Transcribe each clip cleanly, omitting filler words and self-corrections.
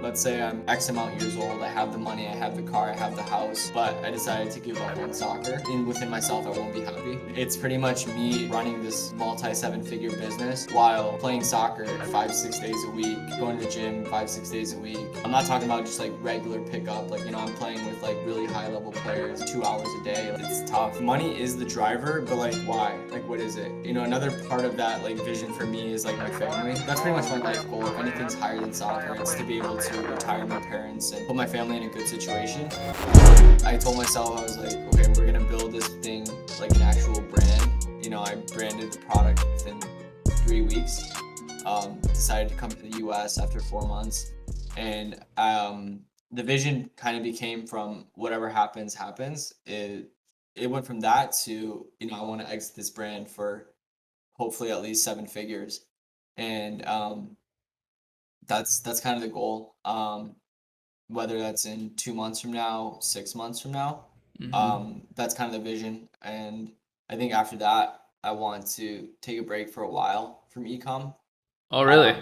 let's say I'm X amount years old, I have the money, I have the car, I have the house, but I decided to give up on soccer. And within myself, I won't be happy. It's pretty much me running this multi-7-figure business while playing soccer 5-6 days a week, going to the gym 5-6 days a week. I'm not talking about just like regular pickup, like, I'm playing with like really high level players 2 hours a day. It's tough. Money is the driver, but like why? Like what is it? Another part of that like vision for me is like my family. That's pretty much my life goal. If anything's higher than soccer, it's to be able to retire my parents and put my family in a good situation. I told myself, I was like, okay, we're gonna build this thing like an actual brand. I branded the product within 3 weeks. Decided to come to the US after 4 months. And the vision kind of became from whatever happens. It went from that to, I want to exit this brand for hopefully at least 7 figures. And that's kind of the goal. Whether that's in 2 months from now, 6 months from now, that's kind of the vision. And I think after that, I want to take a break for a while from ecom. Oh, really?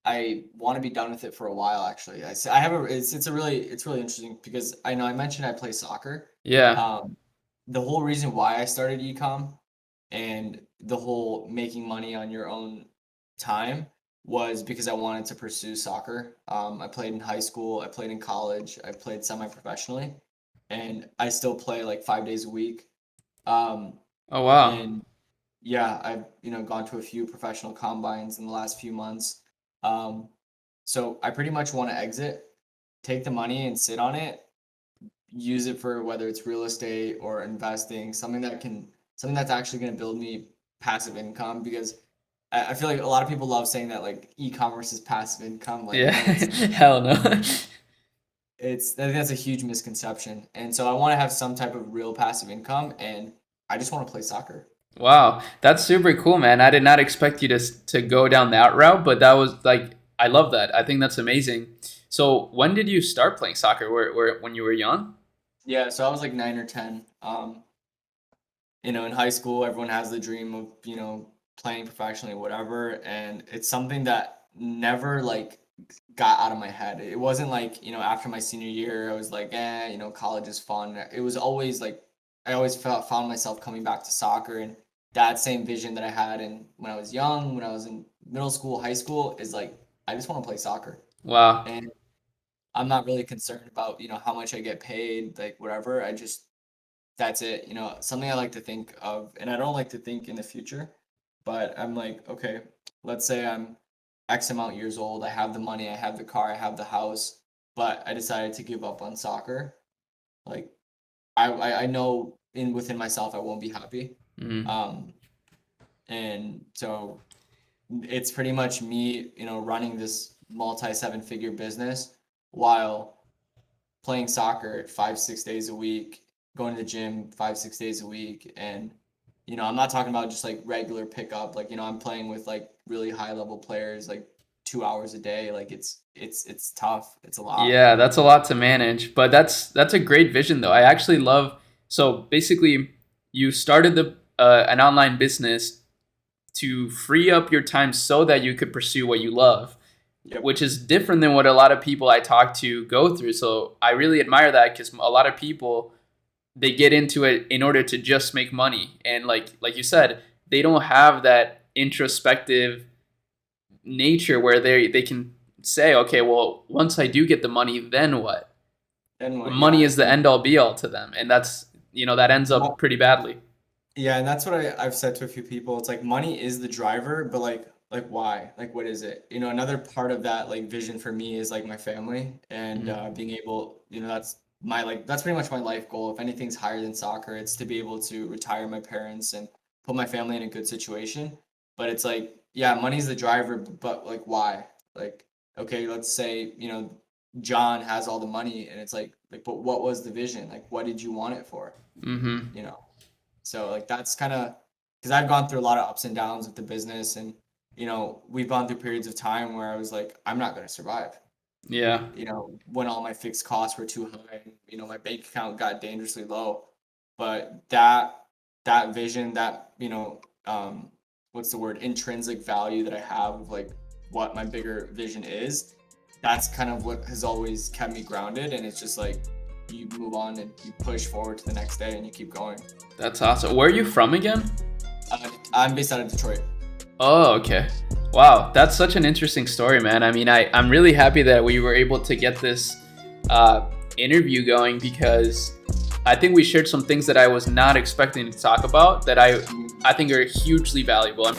I want to be done with it for a while. Actually, I have it's really interesting because I know I mentioned I play soccer. Yeah. Um, the whole reason why I started ecom and the whole making money on your own time was because I wanted to pursue soccer. I played in high school, I played in college, I played semi-professionally, and I still play like 5 days a week. Um, Oh, wow. and yeah, I've gone to a few professional combines in the last few months. Um, so I pretty much want to exit, take the money and sit on it, use it for whether it's real estate or investing, something that's actually going to build me passive income because I feel like a lot of people love saying that like e-commerce is passive income. Like, Yeah. no, it's Hell no. I think that's a huge misconception. And so I want to have some type of real passive income and I just want to play soccer. Wow, that's super cool, man. I did not expect you to go down that route, but that was like I love that. I think that's amazing. So, when did you start playing soccer? Where when you were young? Yeah, so I was like 9 or 10. In high school, everyone has the dream of, playing professionally, whatever. And it's something that never like got out of my head. It wasn't like, after my senior year, I was like, college is fun. It was always like, I always found myself coming back to soccer and that same vision that I had when I was young, when I was in middle school, high school is like, I just want to play soccer. Wow. And I'm not really concerned about, how much I get paid, like whatever. That's it. Something I like to think of, and I don't like to think in the future, but I'm like, okay, let's say I'm X amount years old, I have the money, I have the car, I have the house, but I decided to give up on soccer. Like, I know within myself I won't be happy. Mm. Um, and so it's pretty much me, running this multi-7-figure business while playing soccer 5-6 days a week, going to the gym 5-6 days a week, and I'm not talking about just like regular pickup. Like I'm playing with like really high level players like 2 hours a day. Like it's tough. It's a lot. Yeah, that's a lot to manage, but that's a great vision though. I actually love so basically you started the an online business to free up your time so that you could pursue what you love, Yep. which is different than what a lot of people I talk to go through. So I really admire that because a lot of people they get into it in order to just make money, and like you said, they don't have that introspective nature where they can say, okay, well, once I do get the money, then what? And what? Money Yeah. is the end all be all to them, and that's that ends up Mo- pretty badly. Yeah, and that's what I've said to a few people. It's like money is the driver, but like why? Like what is it? Another part of that like vision for me is like my family and Mm-hmm. being able, that's pretty much my life goal. If anything's higher than soccer, it's to be able to retire my parents and put my family in a good situation. But it's like, yeah, money's the driver, but like why? Like, okay, let's say, John has all the money and it's like, but what was the vision? Like, what did you want it for? Mm-hmm. You know? So like that's kind of because I've gone through a lot of ups and downs with the business, and we've gone through periods of time where I was like, I'm not going to survive. Yeah. When all my fixed costs were too high, and, my bank account got dangerously low. But that vision, that what's the word, intrinsic value that I have of like what my bigger vision is, that's kind of what has always kept me grounded. And it's just like you move on and you push forward to the next day and you keep going. That's awesome. Where are you from again? I'm based out of Detroit. Oh, okay. Wow, that's such an interesting story, man. I mean, I'm really happy that we were able to get this interview going, because I think we shared some things that I was not expecting to talk about that I think are hugely valuable.